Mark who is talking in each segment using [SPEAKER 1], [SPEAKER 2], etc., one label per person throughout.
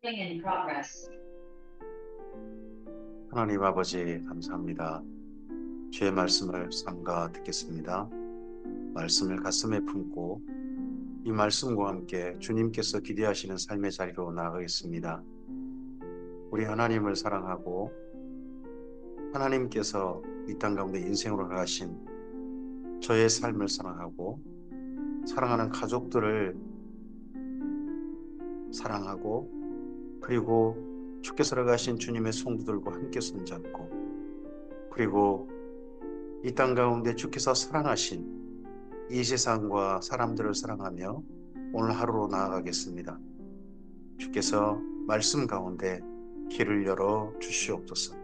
[SPEAKER 1] Recording in progress.
[SPEAKER 2] 하나님 아버지 감사합니다. 주의 말씀을 삼가 듣겠습니다. 말씀을 가슴에 품고 이 말씀과 함께 주님께서 기대하시는 삶의 자리로 나아가겠습니다. 우리 하나님을 사랑하고 하나님께서 이 땅 가운데 인생으로 나가신 저의 삶을 사랑하고 사랑하는 가족들을 사랑하고 그리고 주께서 나가신 주님의 성도들과 함께 손잡고 그리고 이 땅 가운데 주께서 사랑하신 이 세상과 사람들을 사랑하며 오늘 하루로 나아가겠습니다. 주께서 말씀 가운데 길을 열어 주시옵소서.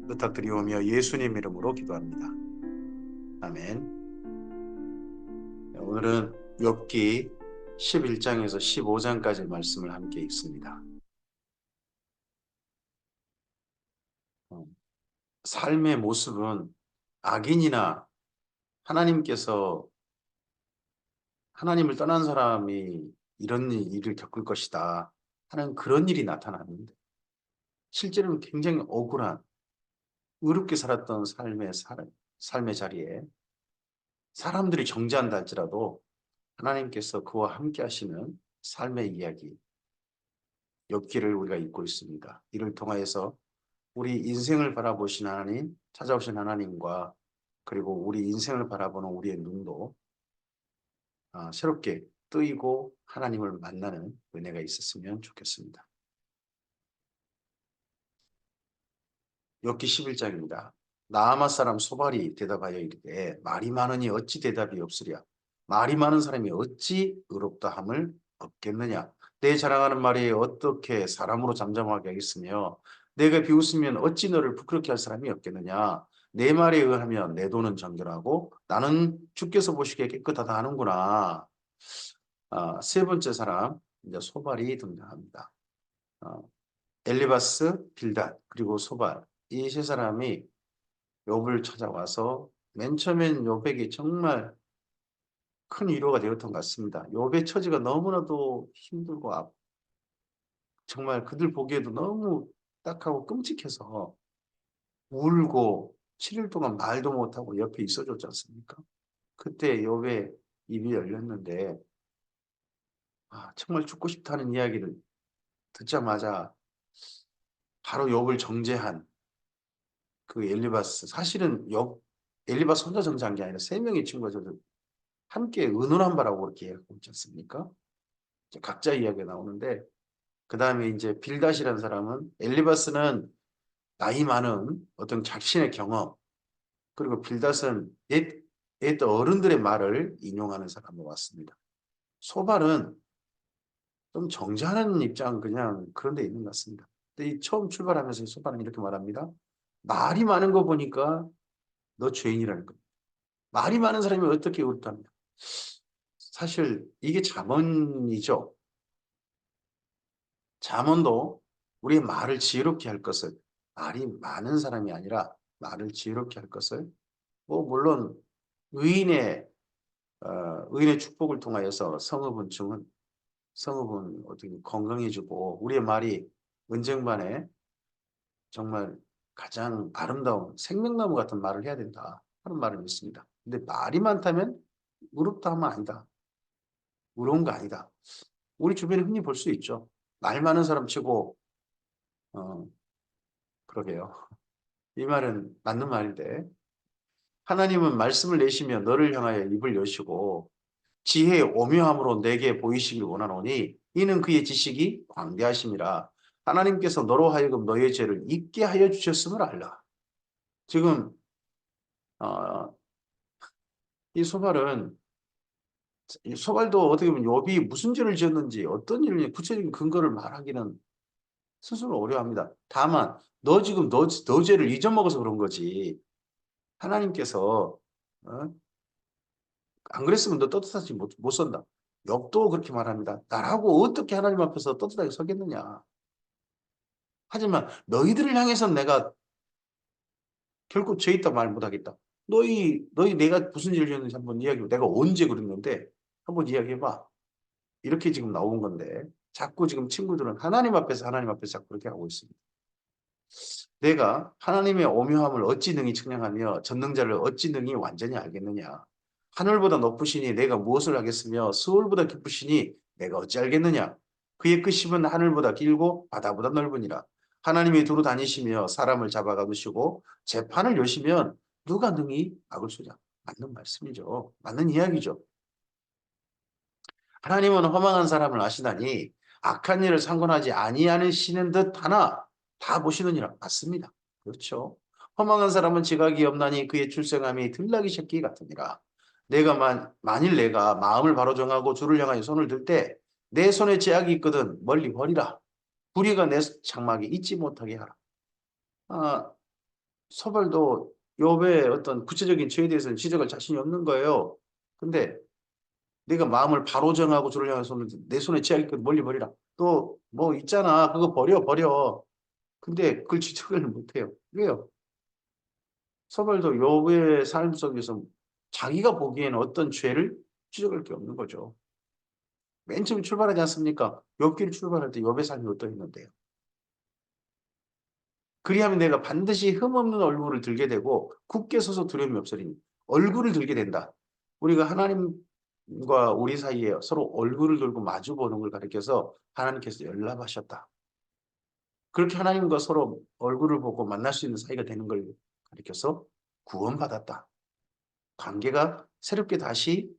[SPEAKER 2] 부탁드리오며 예수님 이름으로 기도합니다. 아멘. 오늘은 욥기 11장에서 15장까지 말씀을 함께 읽습니다. 삶의 모습은 악인이나 하나님께서 하나님을 떠난 사람이 이런 일을 겪을 것이다 하는 그런 일이 나타나는데 실제로는 굉장히 억울한 의롭게 살았던 삶의 자리에 사람들이 정죄한다 할지라도 하나님께서 그와 함께 하시는 삶의 이야기 욥기를 우리가 읽고 있습니다. 이를 통하여서 우리 인생을 바라보신 하나님, 찾아오신 하나님과 그리고 우리 인생을 바라보는 우리의 눈도 새롭게 뜨이고 하나님을 만나는 은혜가 있었으면 좋겠습니다. 욥기 11장입니다. 나아마 사람 소발이 대답하여 이르되 말이 많으니 어찌 대답이 없으랴. 말이 많은 사람이 어찌 의롭다 함을 얻겠느냐. 내 자랑하는 말이 어떻게 사람으로 잠잠하게 하겠으며 내가 비웃으면 어찌 너를 부끄럽게 할 사람이 없겠느냐. 내 말에 의하면 내 돈은 정결하고 나는 주께서 보시기에 깨끗하다 하는구나. 세 번째 사람 이제 소발이 등장합니다. 엘리바스, 빌닷 그리고 소발 이 세 사람이 욥을 찾아와서 맨 처음엔 욥에게 정말 큰 위로가 되었던 것 같습니다. 욥의 처지가 너무나도 힘들고 정말 그들 보기에도 너무 딱하고 끔찍해서 울고 7일 동안 말도 못하고 옆에 있어줬지 않습니까? 그때 욥의 입이 열렸는데 정말 죽고 싶다는 이야기를 듣자마자 바로 욥을 정죄한 그 엘리바스 사실은 엘리바스 혼자 정죄한 게 아니라 세 명의 친구가 저도 함께 의논한 바라고 그렇게 얘기하고 있지 않습니까? 각자 이야기가 나오는데 그 다음에 이제 빌닷이라는 사람은 엘리바스는 나이 많은 어떤 자신의 경험 그리고 빌닷은 옛 어른들의 말을 인용하는 사람으로 왔습니다. 소발은 좀 정죄하는 입장 그냥 그런 데 있는 것 같습니다. 근데 이 처음 출발하면서 소발은 이렇게 말합니다. 말이 많은 거 보니까 너 죄인이라는 겁니다. 말이 많은 사람이 어떻게 의롭다냐. 사실 이게 잠언이죠. 잠언도 우리의 말을 지혜롭게 할 것을 말이 많은 사람이 아니라 말을 지혜롭게 할 것을 물론 의인의 의인의 축복을 통하여서 성읍은 어떻게 건강해지고 우리의 말이 은쟁반에 정말 가장 아름다운 생명나무 같은 말을 해야 된다 하는 말을 믿습니다. 근데 말이 많다면 의롭다 하면 아니다. 의로운 거 아니다. 우리 주변에 흔히 볼 수 있죠. 말 많은 사람 치고 그러게요. 이 말은 맞는 말인데 하나님은 말씀을 내시며 너를 향하여 입을 여시고 지혜의 오묘함으로 내게 보이시길 원하노니 이는 그의 지식이 광대하심이라. 하나님께서 너로 하여금 너의 죄를 잊게 하여 주셨음을 알라. 지금 이 소발도 어떻게 보면 욥이 무슨 죄를 지었는지 어떤 일을 구체적인 근거를 말하기는 스스로 어려워합니다. 다만 너 지금 너 죄를 잊어먹어서 그런 거지. 하나님께서 안 그랬으면 너 떳떳하지 못 선다. 욥도 그렇게 말합니다. 나라고 어떻게 하나님 앞에서 떳떳하게 서겠느냐. 하지만 너희들을 향해서는 내가 결코 죄 있다 말 못하겠다. 너희 내가 무슨 일을 했는지 한번 이야기해. 내가 언제 그랬는데 한번 이야기해봐. 이렇게 지금 나온 건데 자꾸 지금 친구들은 하나님 앞에서 자꾸 그렇게 하고 있습니다. 내가 하나님의 오묘함을 어찌 능히 측량하며 전능자를 어찌 능히 완전히 알겠느냐. 하늘보다 높으시니 내가 무엇을 하겠으며 서울보다 깊으시니 내가 어찌 알겠느냐. 그의 끝이면 하늘보다 길고 바다보다 넓으니라. 하나님이 두루 다니시며 사람을 잡아가 두시고 재판을 여시면 누가 능히 막을 수냐. 맞는 말씀이죠. 맞는 이야기죠. 하나님은 허망한 사람을 아시다니 악한 일을 상관하지 아니하시는 듯 하나 다 보시느니라. 맞습니다. 그렇죠. 허망한 사람은 지각이 없나니 그의 출생함이 들나귀 새끼 같으니라. 만일 내가 마음을 바로 정하고 주를 향하여 손을 들 때 내 손에 제약이 있거든 멀리 버리라. 불의가 내 장막에 있지 못하게 하라. 아, 서발도 욥의 어떤 구체적인 죄에 대해서는 지적할 자신이 없는 거예요. 근데 내가 마음을 바로 정하고 주를 향해서 내 손에 제약이 있거든 멀리 버리라. 또 뭐 있잖아. 그거 버려. 근데 그걸 지적을 못해요. 왜요? 서발도 욥의 삶 속에서 자기가 보기에는 어떤 죄를 지적할 게 없는 거죠. 맨 처음에 출발하지 않습니까? 욥기를 출발할 때 욥의 삶이 어떠했는데요. 그리하면 내가 반드시 흠없는 얼굴을 들게 되고 굳게 서서 두려움이 없으리니 얼굴을 들게 된다. 우리가 하나님과 우리 사이에 서로 얼굴을 들고 마주보는 걸 가리켜서 하나님께서 연락하셨다. 그렇게 하나님과 서로 얼굴을 보고 만날 수 있는 사이가 되는 걸 가리켜서 구원받았다. 관계가 새롭게 다시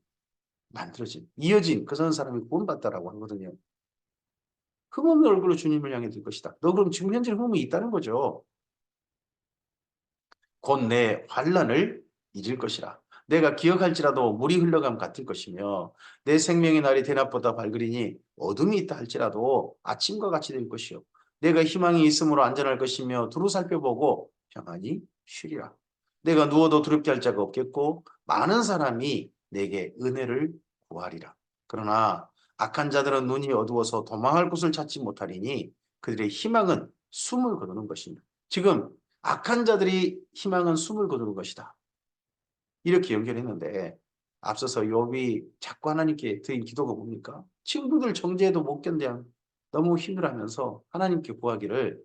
[SPEAKER 2] 이어진 그 사람이 구원받다라고 하거든요. 흠없는 얼굴로 주님을 향해 들 것이다. 너 그럼 지금 현재 흠이 있다는 거죠. 곧 내 환난을 잊을 것이라. 내가 기억할지라도 물이 흘러감 같을 것이며 내 생명의 날이 대낮보다 밝으리니 어둠이 있다 할지라도 아침과 같이 될 것이요. 내가 희망이 있으므로 안전할 것이며 두루 살펴보고 평안히 쉬리라. 내가 누워도 두렵게 할 자가 없겠고 많은 사람이 내게 은혜를 구하리라. 그러나 악한 자들은 눈이 어두워서 도망할 곳을 찾지 못하리니 그들의 희망은 숨을 거두는 것입니다. 지금 악한 자들이 희망은 숨을 거두는 것이다. 이렇게 연결했는데 앞서서 욥이 자꾸 하나님께 드린 기도가 뭡니까? 친구들 정죄해도 못 견뎌 너무 힘들어하면서 하나님께 구하기를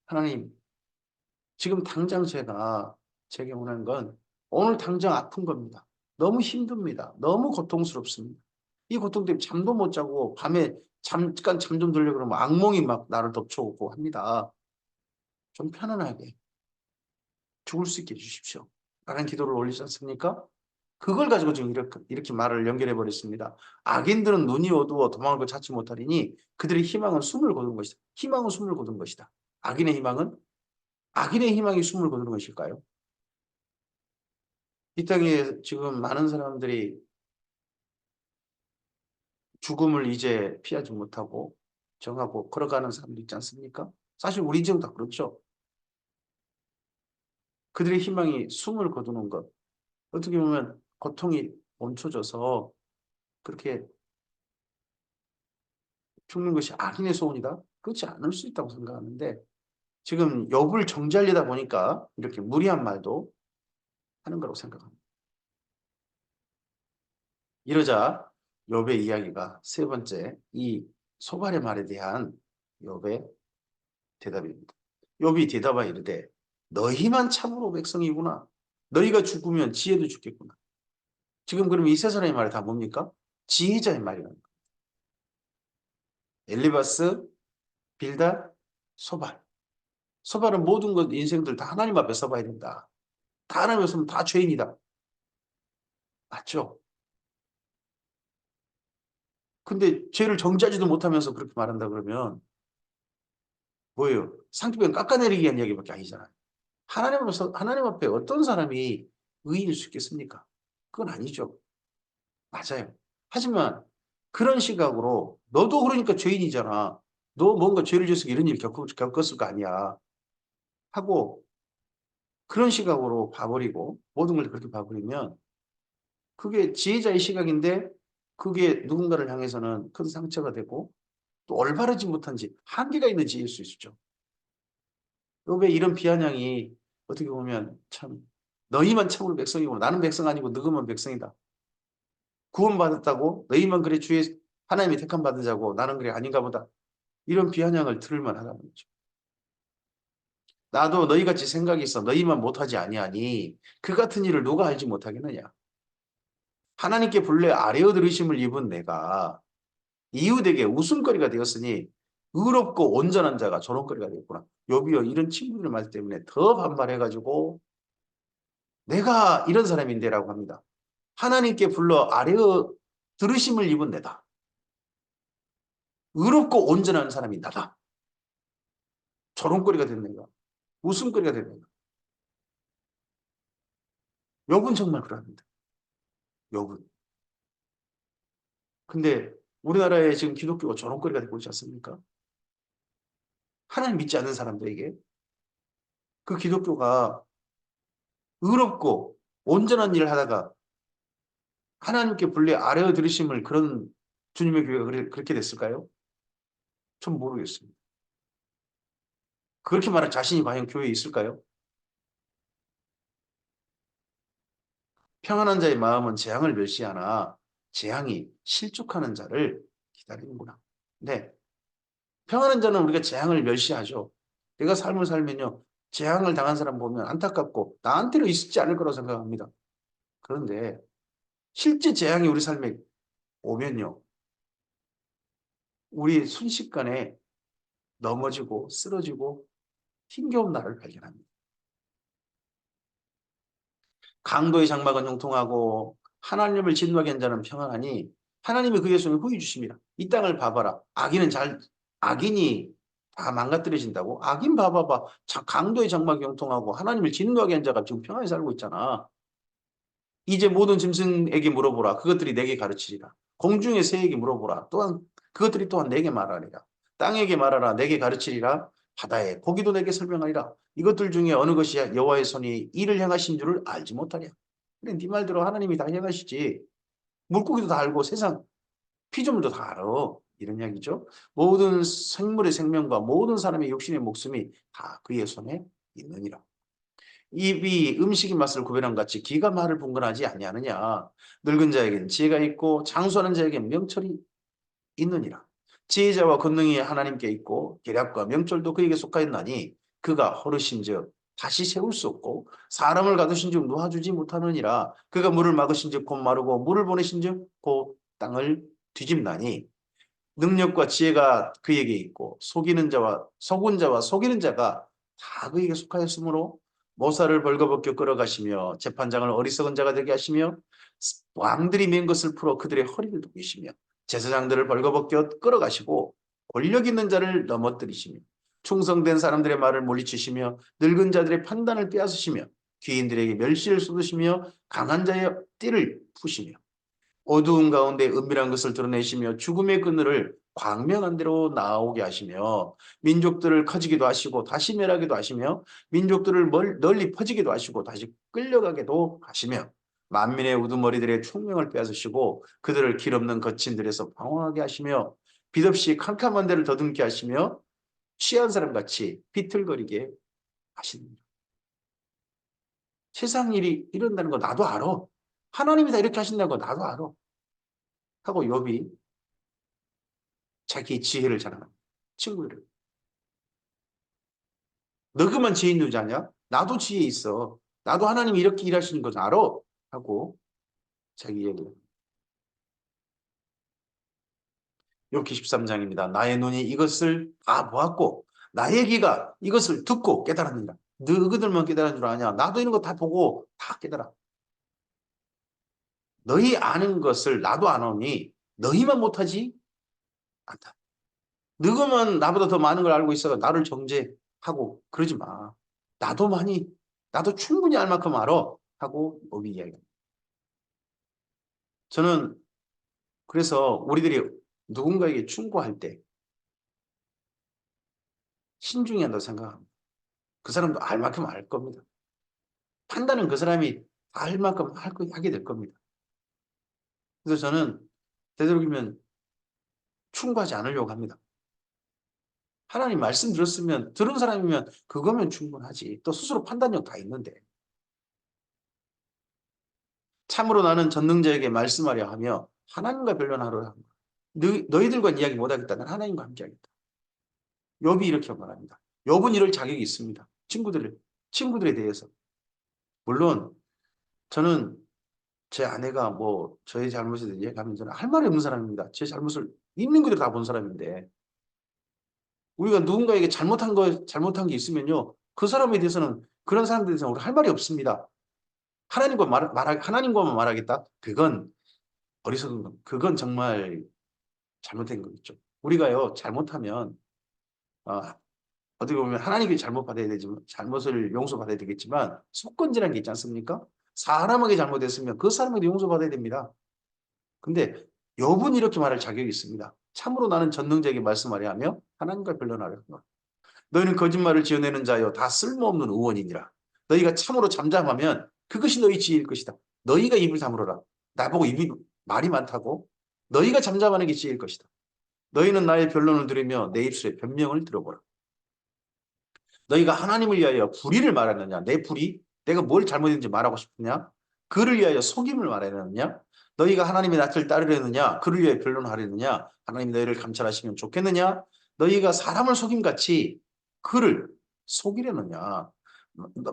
[SPEAKER 2] 하나님 지금 당장 제게 원하는 건 오늘 당장 아픈 겁니다. 너무 힘듭니다. 너무 고통스럽습니다. 이 고통 때문에 잠도 못 자고 밤에 잠깐 잠 좀 들려고 그러면 악몽이 막 나를 덮쳐오고 합니다. 좀 편안하게 죽을 수 있게 해주십시오. 라는 기도를 올리지 않습니까? 그걸 가지고 지금 이렇게 말을 연결해 버렸습니다. 악인들은 눈이 어두워 도망을 걸 찾지 못하리니 그들의 희망은 숨을 거둔 것이다. 희망은 숨을 거둔 것이다. 악인의 희망이 숨을 거두는 것일까요? 이 땅에 지금 많은 사람들이 죽음을 이제 피하지 못하고 정하고 걸어가는 사람들 있지 않습니까? 사실 우리 지금 다 그렇죠. 그들의 희망이 숨을 거두는 것. 어떻게 보면 고통이 멈춰져서 그렇게 죽는 것이 악인의 소원이다? 그렇지 않을 수 있다고 생각하는데 지금 욥을 정죄하려다 보니까 이렇게 무리한 말도 하는 거라고 생각합니다. 이러자 욥의 이야기가 세 번째 이 소발의 말에 대한 욥의 대답입니다. 욥이 대답하 이르되 너희만 참으로 백성이구나. 너희가 죽으면 지혜도 죽겠구나. 지금 그러면 이 세 사람의 말이 다 뭡니까? 지혜자의 말이라는 거예요. 엘리바스, 빌닷, 소발. 소발은 모든 것 인생들 다 하나님 앞에 서봐야 된다. 다 하나님 앞에 서면 다 죄인이다. 맞죠? 근데 죄를 정지하지도 못하면서 그렇게 말한다 그러면 뭐예요? 상대방 깎아내리기 위한 이야기밖에 아니잖아요. 하나님 앞에 어떤 사람이 의인일 수 있겠습니까? 그건 아니죠. 맞아요. 하지만 그런 시각으로 너도 그러니까 죄인이잖아. 너 뭔가 죄를 지어서 이런 일 겪었을 거 아니야. 하고 그런 시각으로 봐버리고 모든 걸 그렇게 봐버리면 그게 지혜자의 시각인데 그게 누군가를 향해서는 큰 상처가 되고 또 올바르지 못한 한계가 있는 지혜일 수 있죠. 욥의 이런 비아냥이 어떻게 보면 참 너희만 참으로 백성이고 나는 백성 아니고 너희만 백성이다. 구원받았다고 너희만 그래 주의 하나님이 택함 받은 자고 나는 그래 아닌가 보다. 이런 비아냥을 들을 만하다는 거죠. 나도 너희같이 생각이 있어 너희만 못하지 아니하니 그 같은 일을 누가 알지 못하겠느냐. 하나님께 본래 아뢰어 들으심을 입은 내가 이웃에게 웃음거리가 되었으니 의롭고 온전한 자가 조롱거리가 되었구나. 욥이여 이런 친구들의 말 때문에 더 반발해가지고 내가 이런 사람인데라고 합니다. 하나님께 불러 아뢰어 들으심을 입은 내다. 의롭고 온전한 사람이 나다. 조롱거리가 된 내가. 웃음거리가 된 내가. 욥은 정말 그러합니다. 욥은. 근데 우리나라에 지금 기독교가 조롱거리가 되고 있지 않습니까? 하나님 믿지 않는 사람들에게 그 기독교가 의롭고 온전한 일을 하다가 하나님께 불리 아뢰어 들으심을 그런 주님의 교회가 그렇게 됐을까요? 전 모르겠습니다. 그렇게 말할 자신이 과연 교회에 있을까요? 평안한 자의 마음은 재앙을 멸시하나 재앙이 실족하는 자를 기다리는구나. 네, 평안한 자는 우리가 재앙을 멸시하죠. 내가 삶을 살면요. 재앙을 당한 사람 보면 안타깝고 나한테는 있지 않을 거라고 생각합니다. 그런데 실제 재앙이 우리 삶에 오면요. 우리 순식간에 넘어지고 쓰러지고 힘겨운 나를 발견합니다. 강도의 장막은 형통하고 하나님을 진노하게 한 자는 평안하니 하나님이 그의 손에 후히 주십니다. 이 땅을 봐봐라. 악인이 다 망가뜨려진다고? 악인 봐봐봐. 강도의 장막이 형통하고 하나님을 진노하게 한 자가 지금 평안히 살고 있잖아. 이제 모든 짐승에게 물어보라. 그것들이 내게 가르치리라. 공중의 새에게 물어보라. 또한 그것들이 또한 내게 말하리라. 땅에게 말하라. 내게 가르치리라. 바다에 고기도 내게 설명하리라. 이것들 중에 어느 것이 여호와의 손이 이를 행하신 줄을 알지 못하랴. 그래, 네 말대로 하나님이 다 행하시지. 물고기도 다 알고 세상 피조물도 다 알아. 이런 이야기죠. 모든 생물의 생명과 모든 사람의 육신의 목숨이 다 그의 손에 있느니라. 입이 음식의 맛을 구별함 같이 귀가 말을 분간하지 아니하느냐. 늙은 자에게는 지혜가 있고 장수하는 자에게는 명철이 있느니라. 지혜자와 권능이 하나님께 있고 계략과 명철도 그에게 속하였나니 그가 허르신즉 다시 세울 수 없고 사람을 가두신즉 놓아주지 못하느니라. 그가 물을 막으신즉 곧 마르고 물을 보내신즉 곧 땅을 뒤집나니 능력과 지혜가 그에게 있고 속이는 자와 속은 자와 속이는 자가 다 그에게 속하였으므로 모사를 벌거벗겨 끌어가시며 재판장을 어리석은 자가 되게 하시며 왕들이 맨 것을 풀어 그들의 허리를 독이시며 제사장들을 벌거벗겨 끌어가시고 권력 있는 자를 넘어뜨리시며 충성된 사람들의 말을 물리치시며 늙은 자들의 판단을 빼앗으시며 귀인들에게 멸시를 쏟으시며 강한 자의 띠를 푸시며 어두운 가운데 은밀한 것을 드러내시며 죽음의 그늘을 광명한 대로 나오게 하시며 민족들을 커지기도 하시고 다시 멸하기도 하시며 민족들을 널리 퍼지기도 하시고 다시 끌려가게도 하시며 만민의 우두머리들의 총명을 빼앗으시고 그들을 길 없는 거친 들에서 방황하게 하시며 빛없이 캄캄한 데를 더듬게 하시며 취한 사람같이 비틀거리게 하십니다. 세상 일이 이런다는 거 나도 알아. 하나님이 다 이렇게 하신다는 거 나도 알아. 하고 욥이 자기의 지혜를 자랑합니다. 친구들을. 너 그만 지혜 있는 자냐? 나도 지혜 있어. 나도 하나님이 이렇게 일하시는 거 알아. 하고 자기 얘기를. 욥기 13장입니다. 나의 눈이 이것을 다 보았고 나의 귀가 이것을 듣고 깨달았느니라. 너희들만 깨달은 줄 아냐? 나도 이런 거 다 보고 다 깨달아. 너희 아는 것을 나도 아노니 너희만 못하지 않다. 너희만 나보다 더 많은 걸 알고 있어 나를 정죄하고 그러지 마. 나도 충분히 알 만큼 알아. 하고 욥이 이야기합니다. 저는 그래서 우리들이 누군가에게 충고할 때 신중해야 한다고 생각합니다. 그 사람도 알 만큼 알 겁니다. 판단은 그 사람이 알 만큼 하게 될 겁니다. 그래서 저는 되도록이면 충고하지 않으려고 합니다. 하나님 말씀 들었으면 들은 사람이면 그거면 충분하지. 또 스스로 판단력 다 있는데. 참으로 나는 전능자에게 말씀하려 하며 하나님과 변론하려 합니다. 너희들과 이야기 못하겠다. 난 하나님과 함께하겠다. 욥이 이렇게 말합니다. 욥은 이럴 자격이 있습니다. 친구들에 대해서. 물론 저는 제 아내가 뭐 저의 잘못에 대해 얘기하면 저는 할 말이 없는 사람입니다. 제 잘못을 있는 그대로 다 본 사람인데 우리가 누군가에게 잘못한 게 있으면요. 그 사람에 대해서는 그런 사람들에 대해서는 우리 할 말이 없습니다. 하나님과만 말하겠다? 그건 어리석은 겁니다. 그건 정말 잘못된 거겠죠. 우리가요, 잘못하면, 어, 어떻게 보면 하나님께 잘못받아야 되지만, 잘못을 용서받아야 되겠지만, 속건지라는 게 있지 않습니까? 사람에게 잘못했으면 그 사람에게 용서받아야 됩니다. 근데 욥은 이렇게 말할 자격이 있습니다. 참으로 나는 전능자에게 말씀하려 하며 하나님과 변론하려 합니다. 너희는 거짓말을 지어내는 자여 다 쓸모없는 의원이니라. 너희가 참으로 잠잠하면 그것이 너희 지혜일 것이다. 너희가 입을 다물어라. 나보고 입이 말이 많다고? 너희가 잠잠하는 게 지혜일 것이다. 너희는 나의 변론을 들으며 내 입술의 변명을 들어보라. 너희가 하나님을 위하여 불의를 말하느냐? 내 불의? 내가 뭘 잘못했는지 말하고 싶으냐? 그를 위하여 속임을 말하느냐? 너희가 하나님의 낯을 따르려느냐? 그를 위하여 변론하려느냐? 하나님이 너희를 감찰하시면 좋겠느냐? 너희가 사람을 속임같이 그를 속이려느냐?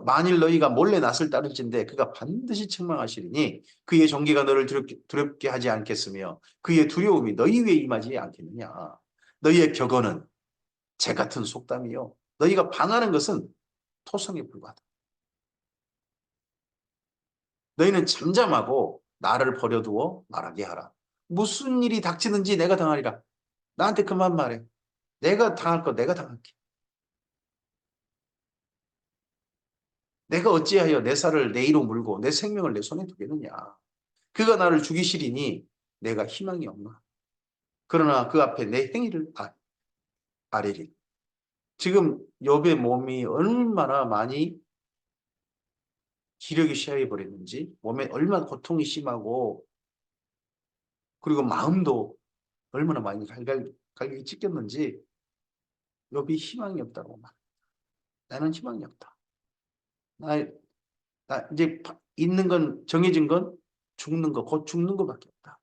[SPEAKER 2] 만일 너희가 몰래 낯을 따를진대 그가 반드시 책망하시리니 그의 정기가 너를 두렵게 하지 않겠으며 그의 두려움이 너희 위에 임하지 않겠느냐? 너희의 격언은 재 같은 속담이요. 너희가 방하는 것은 토성에 불과하다. 너희는 잠잠하고 나를 버려두어 말하게 하라. 무슨 일이 닥치는지 내가 당하리라. 나한테 그만 말해. 내가 당할 거 내가 당할게. 내가 어찌하여 내 살을 내 이로 물고 내 생명을 내 손에 두겠느냐. 그가 나를 죽이시리니 내가 희망이 없나. 그러나 그 앞에 내 행위를 아뢰리. 지금 욥의 몸이 얼마나 많이 기력이 쇠해 버렸는지, 몸에 얼마나 고통이 심하고, 그리고 마음도 얼마나 많이 갈기 찢겼는지, 욥이 희망이 없다고 말. 나는 희망이 없다. 나 이제 있는 건 정해진 건 죽는 거, 곧 죽는 거밖에 없다.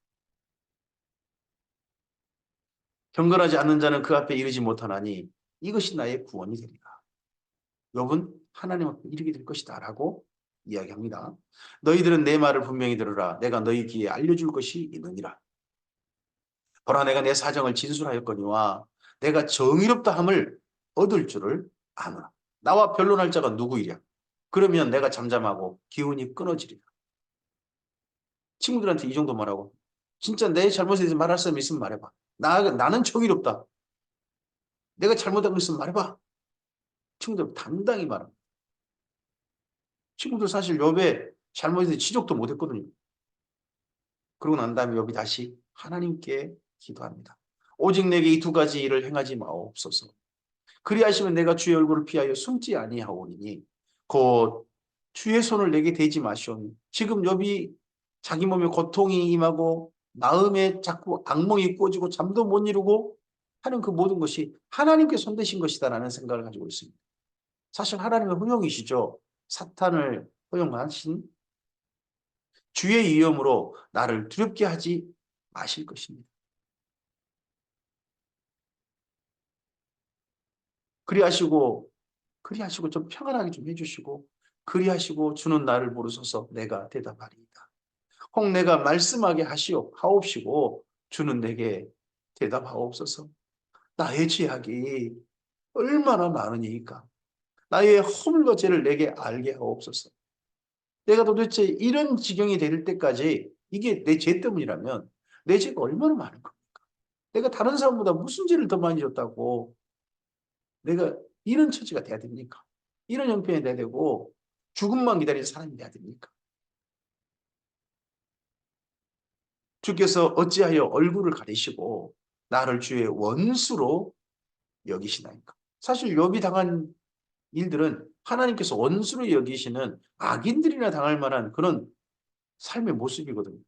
[SPEAKER 2] 경건하지 않는 자는 그 앞에 이르지 못하나니 이것이 나의 구원이 되리라. 욥은 하나님 앞에 이르게 될 것이다라고 이야기합니다. 너희들은 내 말을 분명히 들으라. 내가 너희 귀에 알려줄 것이 있느니라. 보라 내가 내 사정을 진술하였거니와 내가 정의롭다 함을 얻을 줄을 아노라. 나와 변론할 자가 누구이랴. 그러면 내가 잠잠하고 기운이 끊어지리라. 친구들한테 이 정도 말하고 진짜 내 잘못에 대해서 말할 사람 있으면 말해봐. 나는 정의롭다. 내가 잘못한 거 있으면 말해봐. 친구들 당당히 말합니다. 친구들 사실 욥의 잘못에 대해서 지적도 못했거든요. 그러고 난 다음에 욥이 다시 하나님께 기도합니다. 오직 내게 이 두 가지 일을 행하지 마옵소서. 그리하시면 내가 주의 얼굴을 피하여 숨지 아니하오니 곧 주의 손을 내게 대지 마시오니. 지금 욥이 자기 몸에 고통이 임하고 마음에 자꾸 악몽이 꾸어지고 잠도 못 이루고 하는 그 모든 것이 하나님께 손대신 것이다라는 생각을 가지고 있습니다. 사실 하나님의 허용이시죠. 사탄을 허용하신 주의 위엄으로 나를 두렵게 하지 마실 것입니다. 그리하시고 좀 평안하게 좀 해주시고 그리하시고 주는 나를 부르소서 내가 대답하리이다. 혹 내가 말씀하게 하옵시고 주는 내게 대답하옵소서. 나의 죄악이 얼마나 많으니까 나의 허물과 죄를 내게 알게 하옵소서. 내가 도대체 이런 지경이 될 때까지 이게 내 죄 때문이라면 내 죄가 얼마나 많은 겁니까? 내가 다른 사람보다 무슨 죄를 더 많이 졌다고 내가 이런 처지가 돼야 됩니까? 이런 형편이 돼야 되고 죽음만 기다리는 사람이 돼야 됩니까? 주께서 어찌하여 얼굴을 가리시고 나를 주의 원수로 여기시나이까? 사실 욥이 당한 일들은 하나님께서 원수로 여기시는 악인들이나 당할 만한 그런 삶의 모습이거든요.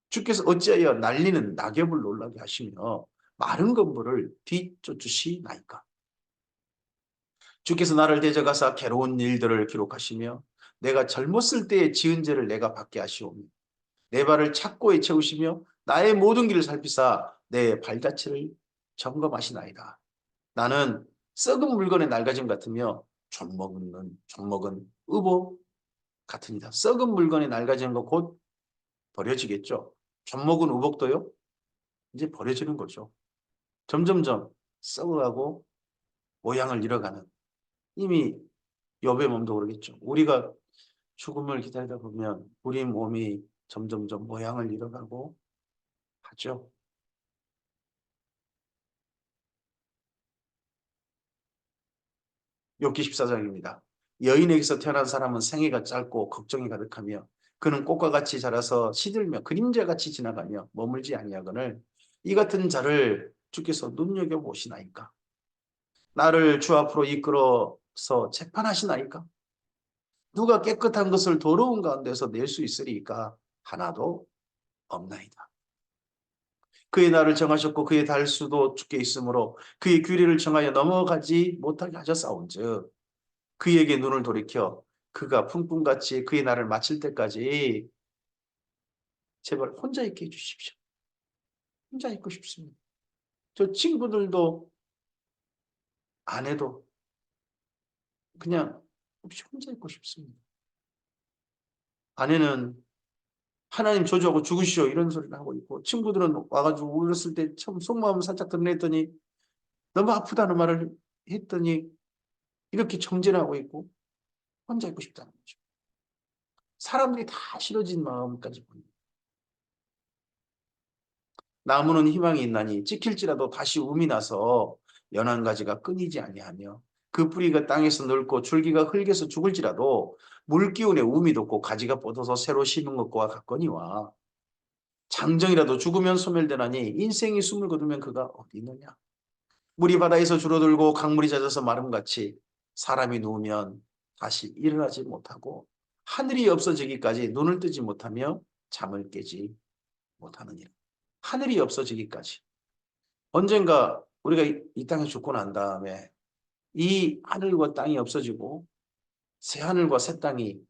[SPEAKER 2] 주께서 어찌하여 날리는 낙엽을 놀라게 하시며 마른 건물을 뒤쫓으시나이까? 주께서 나를 대적하사 괴로운 일들을 기록하시며 내가 젊었을 때의 지은 죄를 내가 받게 하시오며 내 발을 착고에 채우시며 나의 모든 길을 살피사 내 발자취를 점검하시나이다. 나는 썩은 물건의 낡아짐 같으며 좀먹은 의복 같으니다. 썩은 물건이 낡아지는 거 곧 버려지겠죠. 좀먹은 의복도요. 이제 버려지는 거죠. 점점점 썩어가고 모양을 잃어가는. 이미 욥의 몸도 그러겠죠. 우리가 죽음을 기다리다 보면 우리 몸이 점점점 모양을 잃어가고 하죠. 욥기 14장입니다. 여인에게서 태어난 사람은 생애가 짧고 걱정이 가득하며 그는 꽃과 같이 자라서 시들며 그림자같이 지나가며 머물지 아니하거늘 이 같은 자를 주께서 눈여겨보시나이까. 나를 주 앞으로 이끌어서 재판하시나이까. 누가 깨끗한 것을 더러운 가운데서 낼 수 있으리까. 하나도 없나이다. 그의 날을 정하셨고 그의 달수도 주께 있으므로 그의 규례를 정하여 넘어가지 못하게 하셨사온즉 그에게 눈을 돌이켜 그가 풍풍같이 그의 날을 마칠 때까지 제발 혼자 있게 해주십시오. 혼자 있고 싶습니다. 저 친구들도 아내도 그냥 혹시 혼자 있고 싶습니다. 아내는 하나님 저주하고 죽으시오 이런 소리를 하고 있고 친구들은 와가지고 울었을 때 참 속마음 살짝 드러냈더니 너무 아프다는 말을 했더니 이렇게 정진하고 있고 혼자 있고 싶다는 거죠. 사람들이 다 싫어진 마음까지 보입니다. 나무는 희망이 있나니 찍힐지라도 다시 움이 나서 연한 가지가 끊이지 아니하며 그 뿌리가 땅에서 늙고 줄기가 흙에서 죽을지라도 물 기운에 움이 돋고 가지가 뻗어서 새로 심은 것과 같거니와 장정이라도 죽으면 소멸되나니 인생이 숨을 거두면 그가 어디 있느냐. 물이 바다에서 줄어들고 강물이 잦아서 마름같이 사람이 누우면 다시 일어나지 못하고 하늘이 없어지기까지 눈을 뜨지 못하며 잠을 깨지 못하느니라. 하늘이 없어지기까지. 언젠가 우리가 이 땅에 죽고 난 다음에 이 하늘과 땅이 없어지고 새 하늘과 새 땅이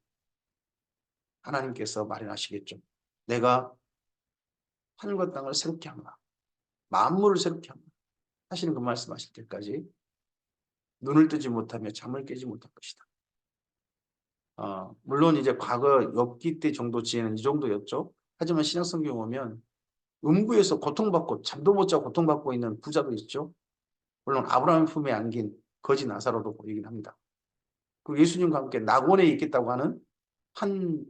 [SPEAKER 2] 하나님께서 마련하시겠죠. 내가 하늘과 땅을 새롭게 하노라. 만물을 새롭게 하노라. 하시는 그 말씀하실 때까지 눈을 뜨지 못하며 잠을 깨지 못할 것이다. 물론 이제 과거 엽기 때 정도 지혜는 이 정도였죠. 하지만 신약 성경 오면 음부에서 고통받고 잠도 못 자고 고통받고 있는 부자도 있죠. 물론 아브라함 품에 안긴 거지 나사로도 보이긴 합니다. 그리고 예수님과 함께 낙원에 있겠다고 하는 한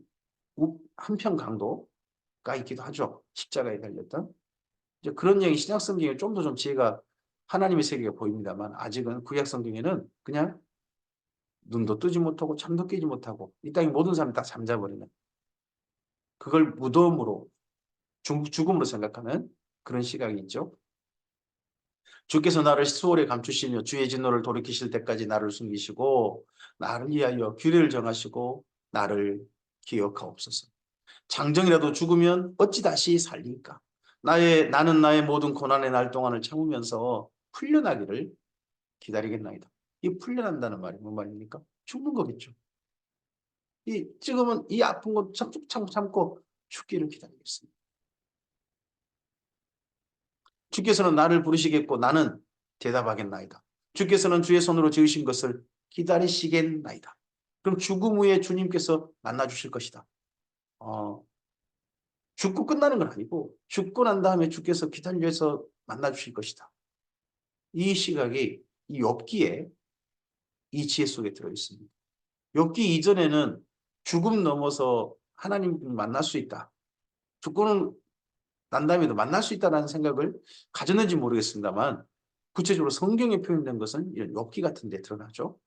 [SPEAKER 2] 한편 강도가 있기도 하죠. 십자가에 달렸던. 이제 그런 얘기 신약 성경에 좀 더 좀 지혜가 하나님의 세계가 보입니다만 아직은 구약 성경에는 그냥 눈도 뜨지 못하고 잠도 깨지 못하고 이 땅의 모든 사람이 다 잠자버리는 그걸 무덤으로 죽음으로 생각하는 그런 시각이 있죠. 주께서 나를 수월에 감추시며 주의 진노를 돌이키실 때까지 나를 숨기시고 나를 위하여 규례를 정하시고 나를 기억하옵소서. 장정이라도 죽으면 어찌 다시 살릴까? 나는 나의 모든 고난의 날 동안을 참으면서 풀려나기를 기다리겠나이다. 이 풀려난다는 말이 뭔 말입니까? 죽는 거겠죠. 지금은 이 아픈 거 참고 죽기를 기다리겠습니다. 주께서는 나를 부르시겠고 나는 대답하겠나이다. 주께서는 주의 손으로 지으신 것을 기다리시겠나이다. 그럼 죽음 후에 주님께서 만나주실 것이다. 죽고 끝나는 건 아니고 죽고 난 다음에 주께서 기다려서 만나주실 것이다. 이 시각이 이 욥기에 이 지혜 속에 들어있습니다. 욥기 이전에는 죽음 넘어서 하나님을 만날 수 있다. 죽고는 난 다음에도 만날 수 있다는 생각을 가졌는지 모르겠습니다만 구체적으로 성경에 표현된 것은 이런 욥기 같은 데 드러나죠.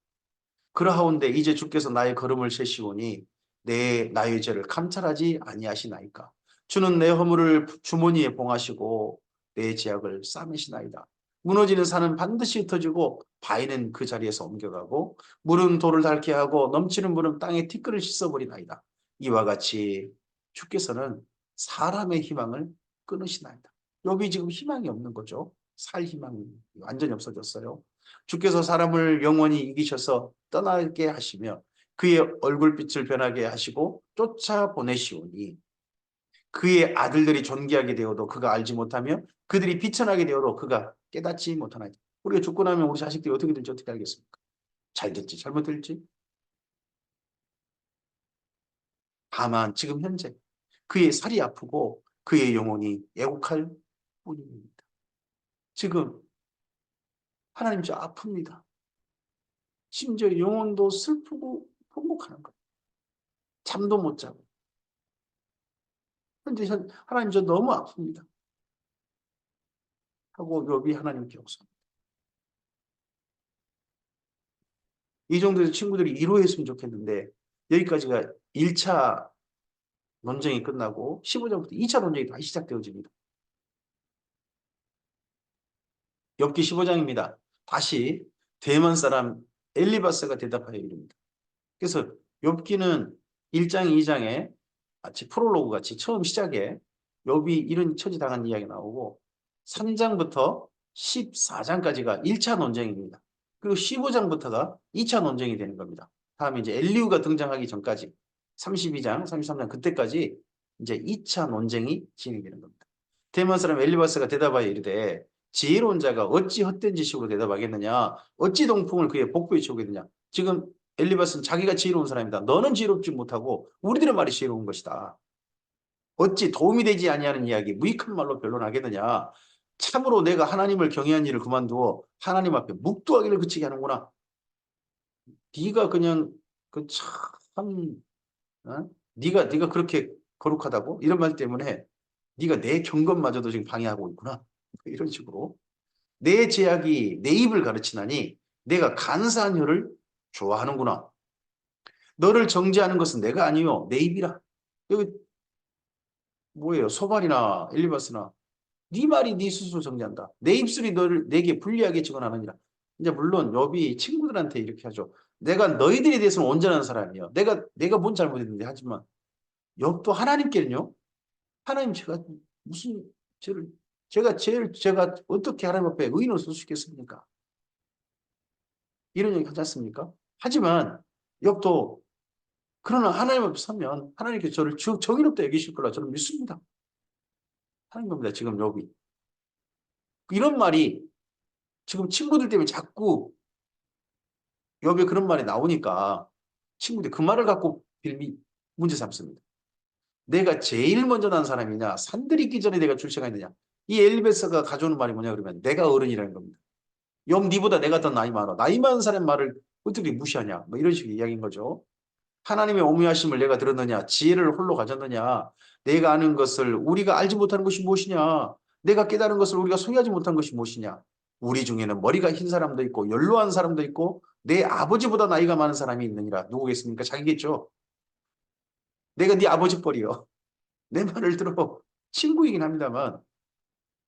[SPEAKER 2] 그러하온데 이제 주께서 나의 걸음을 세시오니 나의 죄를 감찰하지 아니하시나이까. 주는 내 허물을 주머니에 봉하시고 내 죄악을 싸매시나이다. 무너지는 산은 반드시 흩어지고 바위는 그 자리에서 옮겨가고 물은 돌을 닳게 하고 넘치는 물은 땅에 티끌을 씻어버리나이다. 이와 같이 주께서는 사람의 희망을 끊으시나이다. 여기 지금 희망이 없는 거죠. 살 희망이 완전히 없어졌어요. 주께서 사람을 영원히 이기셔서 떠나게 하시며 그의 얼굴빛을 변하게 하시고 쫓아보내시오니 그의 아들들이 존귀하게 되어도 그가 알지 못하며 그들이 비천하게 되어도 그가 깨닫지 못하나이다. 우리가 죽고 나면 우리 자식들이 어떻게 될지 어떻게 알겠습니까? 잘 될지 잘못 될지. 다만 지금 현재 그의 살이 아프고 그의 영혼이 애곡할 뿐입니다. 지금 하나님 저 아픕니다. 심지어 영혼도 슬프고 통곡하는 거예요. 잠도 못 자고. 현재 하나님 저 너무 아픕니다. 하고 욥이 하나님께 호소합니다. 이 정도에서 친구들이 이루했으면 좋겠는데 여기까지가 1차 논쟁이 끝나고 15장부터 2차 논쟁이 다시 시작되어집니다. 욥기 15장입니다. 다시 대만 사람 엘리바스가 대답하여 이릅니다. 그래서 욥기는 1장, 2장에 마치 프롤로그 같이 처음 시작에 욥이 이런 처지당한 이야기 나오고 3장부터 14장까지가 1차 논쟁입니다. 그리고 15장부터가 2차 논쟁이 되는 겁니다. 다음에 이제 엘리후가 등장하기 전까지 32장, 33장 그때까지 이제 2차 논쟁이 진행되는 겁니다. 대만 사람 엘리바스가 대답하여 이르되 지혜로운 자가 어찌 헛된 지식으로 대답하겠느냐? 어찌 동풍을 그의 복부에 채우겠느냐? 지금 엘리바스는 자기가 지혜로운 사람이다. 너는 지혜롭지 못하고 우리들의 말이 지혜로운 것이다. 어찌 도움이 되지 아니하는 이야기, 무익한 말로 변론하겠느냐? 참으로 내가 하나님을 경외한 일을 그만두어 하나님 앞에 묵두하기를 그치게 하는구나. 네가 그냥 그 참, 어? 네가 그렇게 거룩하다고 이런 말 때문에 네가 내 경건마저도 지금 방해하고 있구나. 이런 식으로 내 제약이 내 입을 가르치나니 내가 간사한 혀를 좋아하는구나. 너를 정죄하는 것은 내가 아니요 내 입이라. 여기 뭐예요? 소발이나 엘리바스나 네 말이 네 스스로 정죄한다. 내 입술이 너를 내게 불리하게 증언하느니라. 이제 물론 욥이 친구들한테 이렇게 하죠. 내가 너희들에 대해서는 온전한 사람이요. 내가 뭔 잘못했는데 하지만 욥도 하나님께는요. 하나님 제가 무슨 죄를 제가 어떻게 하나님 앞에 의인을 쓸 수 있겠습니까? 이런 얘기 하지 않습니까? 하지만 욥도 그러나 하나님 앞에 서면 하나님께서 저를 정의롭다 여기실 거라 저는 믿습니다. 하는 겁니다. 지금 욥이. 이런 말이 지금 친구들 때문에 자꾸 욥에 그런 말이 나오니까 친구들이 그 말을 갖고 문제 삼습니다. 내가 제일 먼저 난 사람이냐? 산들이 있기 전에 내가 출세가 있느냐? 이 엘리베스가 가져오는 말이 뭐냐 그러면 내가 어른이라는 겁니다. 욥 니보다 내가 더 나이 많아. 나이 많은 사람 말을 어떻게 무시하냐? 뭐 이런 식의 이야기인 거죠. 하나님의 오묘하심을 내가 들었느냐? 지혜를 홀로 가졌느냐? 내가 아는 것을 우리가 알지 못하는 것이 무엇이냐? 내가 깨달은 것을 우리가 소유하지 못한 것이 무엇이냐? 우리 중에는 머리가 흰 사람도 있고 연로한 사람도 있고 내 아버지보다 나이가 많은 사람이 있느니라. 누구겠습니까? 자기겠죠. 내가 네 아버지 뻘이요. 내 말을 들어 친구이긴 합니다만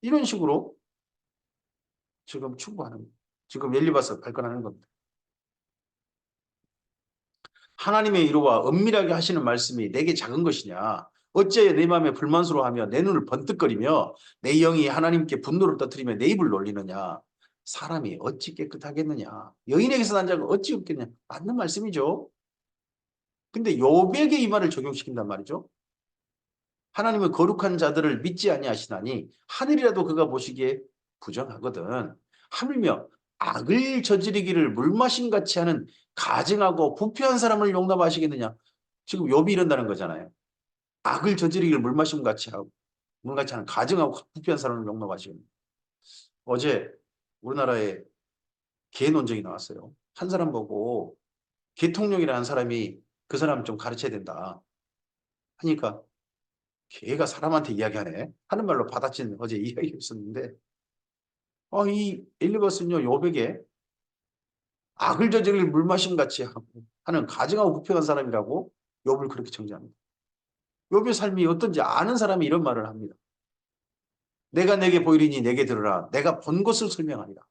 [SPEAKER 2] 이런 식으로 지금 충고하는 지금 엘리바스 발끈하는 겁니다. 하나님의 이루와 은밀하게 하시는 말씀이 내게 작은 것이냐? 어째 내 마음에 불만스러워하며 내 눈을 번뜩거리며 내 영이 하나님께 분노를 터뜨리며 내 입을 놀리느냐? 사람이 어찌 깨끗하겠느냐? 여인에게서 난 자가 어찌 없겠냐? 맞는 말씀이죠. 근데 욥에게 이 말을 적용시킨단 말이죠. 하나님은 거룩한 자들을 믿지 아니하시나니 하늘이라도 그가 보시기에 부정하거든. 하물며 악을 저지르기를 물마신 같이 하는 가증하고 부패한 사람을 용납하시겠느냐. 지금 욥이 이런다는 거잖아요. 악을 저지르기를 물마심 같이 하고 물같이 하는 가증하고 부패한 사람을 용납하시겠느냐. 어제 우리나라에 개 논쟁이 나왔어요. 한 사람 보고 개통령이라는 사람이 그 사람 좀 가르쳐야 된다 하니까 걔가 사람한테 이야기하네 하는 말로 받아친 어제 이야기였었는데 이 엘리바스는요 욥에게 악을 저지를 물마심 같이 하는 가증하고 부패한 사람이라고 욥을 그렇게 정죄합니다. 욥의 삶이 어떤지 아는 사람이 이런 말을 합니다. 내가 내게 보이리니 내게 들으라. 내가 본 것을 설명하리라.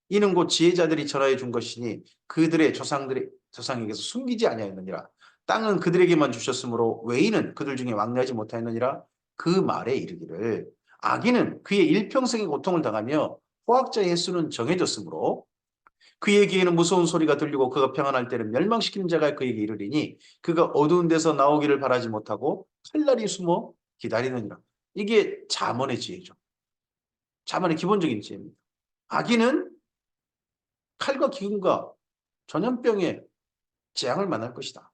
[SPEAKER 2] 이는 곧 지혜자들이 전하여 준 것이니 그들의 조상에게서 숨기지 아니하였느니라. 땅은 그들에게만 주셨으므로 외인은 그들 중에 왕래하지 못하였느니라. 그 말에 이르기를 악인은 그의 일평생의 고통을 당하며 포악자의 횟수는 정해졌으므로 그에게는 무서운 소리가 들리고 그가 평안할 때는 멸망시키는 자가 그에게 이르리니 그가 어두운 데서 나오기를 바라지 못하고 칼날이 숨어 기다리느니라. 이게 잠언의 지혜죠. 잠언의 기본적인 지혜입니다. 악인은 칼과 기근과 전염병의 재앙을 만날 것이다.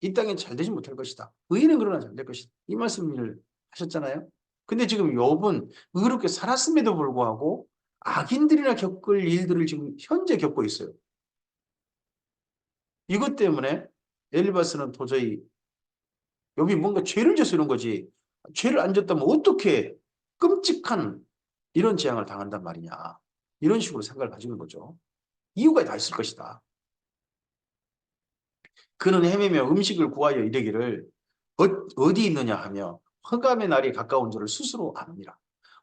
[SPEAKER 2] 이 땅에 잘 되지 못할 것이다. 의인은 그러나 잘 될 것이다. 이 말씀을 하셨잖아요. 근데 지금 욥은 의롭게 살았음에도 불구하고 악인들이나 겪을 일들을 지금 현재 겪고 있어요. 이것 때문에 엘리바스는 도저히 욥이 뭔가 죄를 져서 이런 거지. 죄를 안 졌다면 어떻게 끔찍한 이런 재앙을 당한단 말이냐. 이런 식으로 생각을 가지는 거죠. 이유가 다 있을 것이다. 그는 헤매며 음식을 구하여 이르기를 어디 있느냐 하며 흑암의 날이 가까운 줄을 스스로 아느니라.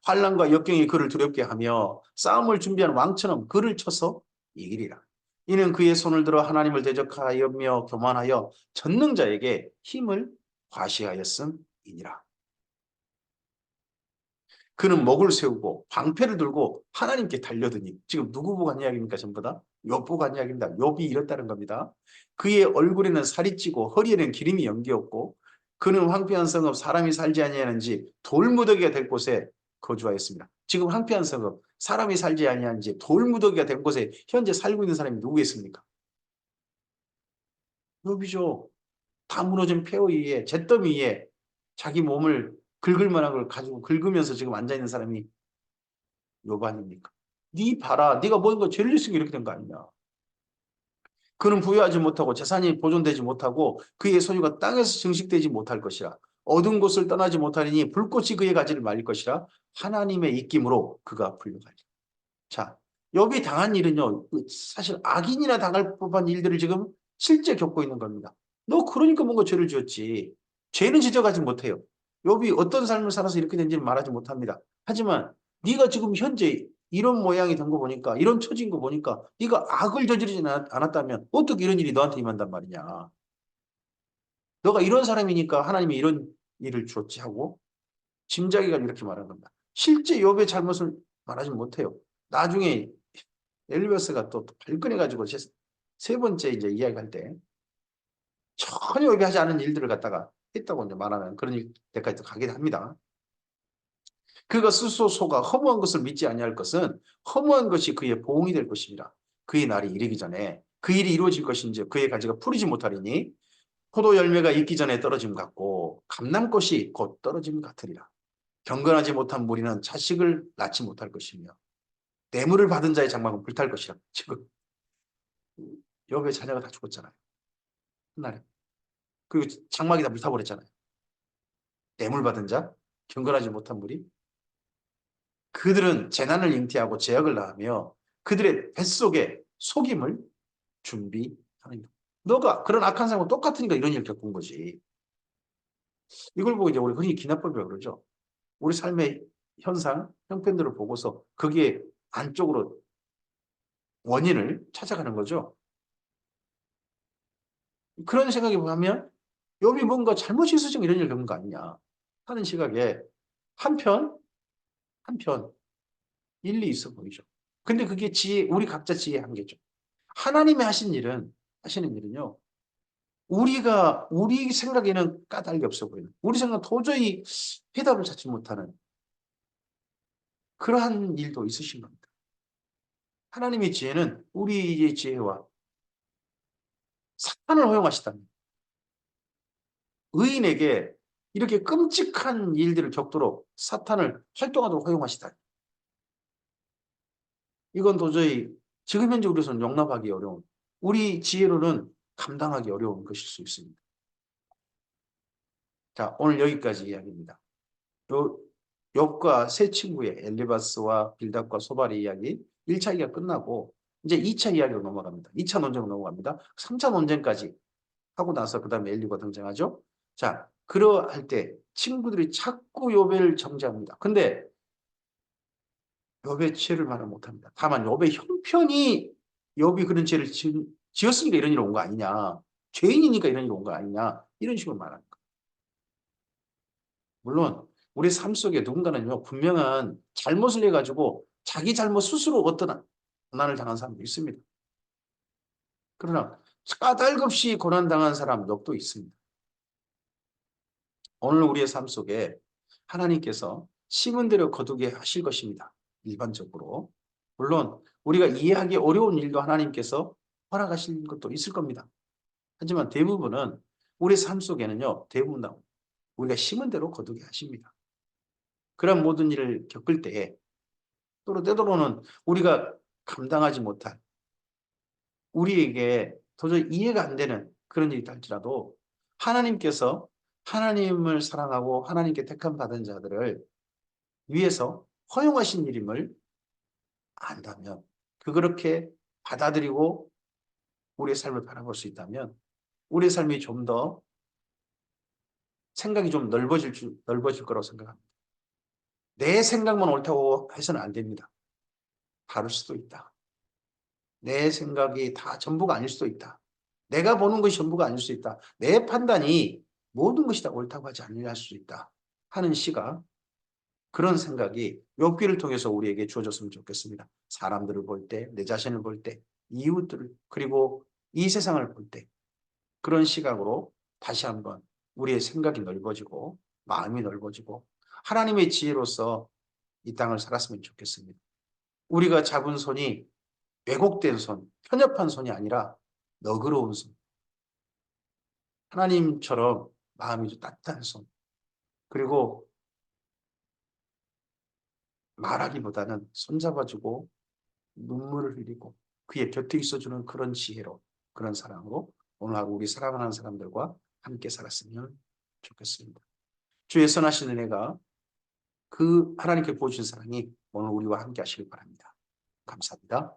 [SPEAKER 2] 환난과 역경이 그를 두렵게 하며 싸움을 준비한 왕처럼 그를 쳐서 이기리라. 이는 그의 손을 들어 하나님을 대적하여며 교만하여 전능자에게 힘을 과시하였음이니라. 그는 목을 세우고 방패를 들고 하나님께 달려드니 지금 누구 보고 한 이야기입니까? 전부 다 욥 보고 한 이야기입니다. 욥이 이렇다는 겁니다. 그의 얼굴에는 살이 찌고 허리에는 기름이 연기었고 그는 황폐한 성읍 사람이 살지 아니하는지 돌무더기가 될 곳에 거주하였습니다. 지금 황폐한 성읍 사람이 살지 아니하는지 돌무더기가 된 곳에 현재 살고 있는 사람이 누구겠습니까? 욥이죠. 다 무너진 폐허 위에 잿더미 위에 자기 몸을 긁을 만한 걸 가지고 긁으면서 지금 앉아있는 사람이 욥 아닙니까? 네 봐라. 네가 뭔가 죄를 지으니까 이렇게 된 거 아니냐. 그는 부유하지 못하고 재산이 보존되지 못하고 그의 소유가 땅에서 증식되지 못할 것이라. 어두운 곳을 떠나지 못하리니 불꽃이 그의 가지를 말릴 것이라. 하나님의 입김으로 그가 풀려가리. 자, 욥이 당한 일은요. 사실 악인이나 당할 법한 일들을 지금 실제 겪고 있는 겁니다. 너 그러니까 뭔가 죄를 지었지. 죄는 지적하지 못해요. 욥이 어떤 삶을 살아서 이렇게 된지는 말하지 못합니다. 하지만 네가 지금 현재 이런 모양이 된 거 보니까 이런 처진 거 보니까 네가 악을 저지르지 않았다면 어떻게 이런 일이 너한테 임한단 말이냐. 너가 이런 사람이니까 하나님이 이런 일을 주었지 하고 짐작이가 이렇게 말하는 겁니다. 실제 욥의 잘못을 말하지 못해요. 나중에 엘리베스가 또 발끈해가지고 세 번째 이제 이야기할 때 전혀 의뢰하지 않은 일들을 갖다가 했다고 이제 말하는 그런 데까지 가게 합니다. 그가 스스로 속아 허무한 것을 믿지 아니할 것은 허무한 것이 그의 보응이 될 것입니다. 그의 날이 이르기 전에 그 일이 이루어질 것인지 그의 가지가 풀이지 못하리니 포도 열매가 익기 전에 떨어짐 같고 감람꽃이 곧 떨어짐 같으리라. 경건하지 못한 무리는 자식을 낳지 못할 것이며 뇌물을 받은 자의 장막은 불탈 것이라. 지금 욥의 자녀가 다 죽었잖아요. 훗날에. 그리고 장막이 다 불타버렸잖아요. 뇌물 받은 자, 경건하지 못한 무리. 그들은 재난을 잉태하고 재앙을 낳으며 그들의 뱃속에 속임을 준비하는 것. 너가 그런 악한 사람과 똑같으니까 이런 일을 겪은 거지. 이걸 보고 이제 우리 흔히 기납법이라고 그러죠. 우리 삶의 현상, 형편들을 보고서 거기에 안쪽으로 원인을 찾아가는 거죠. 그런 생각이 보면 욥이 뭔가 잘못이 있어서 이런 일을 겪는 거 아니냐 하는 시각에 한편 일리 있어 보이죠. 근데 그게 우리 각자 지혜의 한계죠. 하나님이 하시는 일은요, 우리 생각에는 까닭이 없어 보이는, 우리 생각 도저히 해답을 찾지 못하는 그러한 일도 있으신 겁니다. 하나님의 지혜는 우리의 지혜와 사탄을 허용하시다니. 의인에게 이렇게 끔찍한 일들을 겪도록 사탄을 활동하도록 허용하시다니. 이건 도저히 지금 현재 우리로서는 용납하기 어려운, 우리 지혜로는 감당하기 어려운 것일 수 있습니다. 자, 오늘 여기까지 이야기입니다. 요 욥과 세 친구의 엘리바스와 빌닷과 소발의 이야기 1차 이야기가 끝나고 이제 2차 이야기로 넘어갑니다. 2차 논쟁으로 넘어갑니다. 3차 논쟁까지 하고 나서 그 다음에 엘리가 등장하죠. 자, 그러할 때 친구들이 자꾸 욥을 정죄합니다. 근데 욥의 죄를 말을 못합니다. 다만 욥의 형편이 욥이 그런 죄를 지었으니까 이런 일이 온 거 아니냐. 죄인이니까 이런 일이 온 거 아니냐. 이런 식으로 말하는 거예요. 물론 우리 삶 속에 누군가는요. 분명한 잘못을 해가지고 자기 잘못 스스로 어떤 고난을 당한 사람도 있습니다. 그러나 까닭없이 고난당한 사람 욥도 있습니다. 오늘 우리의 삶 속에 하나님께서 심은 대로 거두게 하실 것입니다. 일반적으로. 물론 우리가 이해하기 어려운 일도 하나님께서 허락하실 것도 있을 겁니다. 하지만 대부분은 우리 삶 속에는요. 대부분 다 우리가 심은 대로 거두게 하십니다. 그런 모든 일을 겪을 때에 때로는 우리가 감당하지 못할 우리에게 도저히 이해가 안 되는 그런 일이 할지라도 하나님께서 하나님을 사랑하고 하나님께 택함 받은 자들을 위해서 허용하신 일임을 안다면 그렇게 받아들이고 우리의 삶을 바라볼 수 있다면 우리의 삶이 좀 더 생각이 좀 넓어질 거라고 생각합니다. 내 생각만 옳다고 해서는 안 됩니다. 다를 수도 있다. 내 생각이 다 전부가 아닐 수도 있다. 내가 보는 것이 전부가 아닐 수 있다. 내 판단이 모든 것이 다 옳다고 하지 않을 수 있다. 하는 시각, 그런 생각이 욥기를 통해서 우리에게 주어졌으면 좋겠습니다. 사람들을 볼 때, 내 자신을 볼 때, 이웃들을, 그리고 이 세상을 볼 때, 그런 시각으로 다시 한번 우리의 생각이 넓어지고, 마음이 넓어지고, 하나님의 지혜로서 이 땅을 살았으면 좋겠습니다. 우리가 잡은 손이 왜곡된 손, 편협한 손이 아니라 너그러운 손. 하나님처럼 마음이 좀 따뜻한 손. 그리고 말하기보다는 손잡아주고 눈물을 흘리고 그의 곁에 있어주는 그런 지혜로, 그런 사랑으로 오늘 하루 우리 사랑하는 사람들과 함께 살았으면 좋겠습니다. 주의 선하신 은혜가 그 하나님께 보여주신 사랑이 오늘 우리와 함께 하시길 바랍니다. 감사합니다.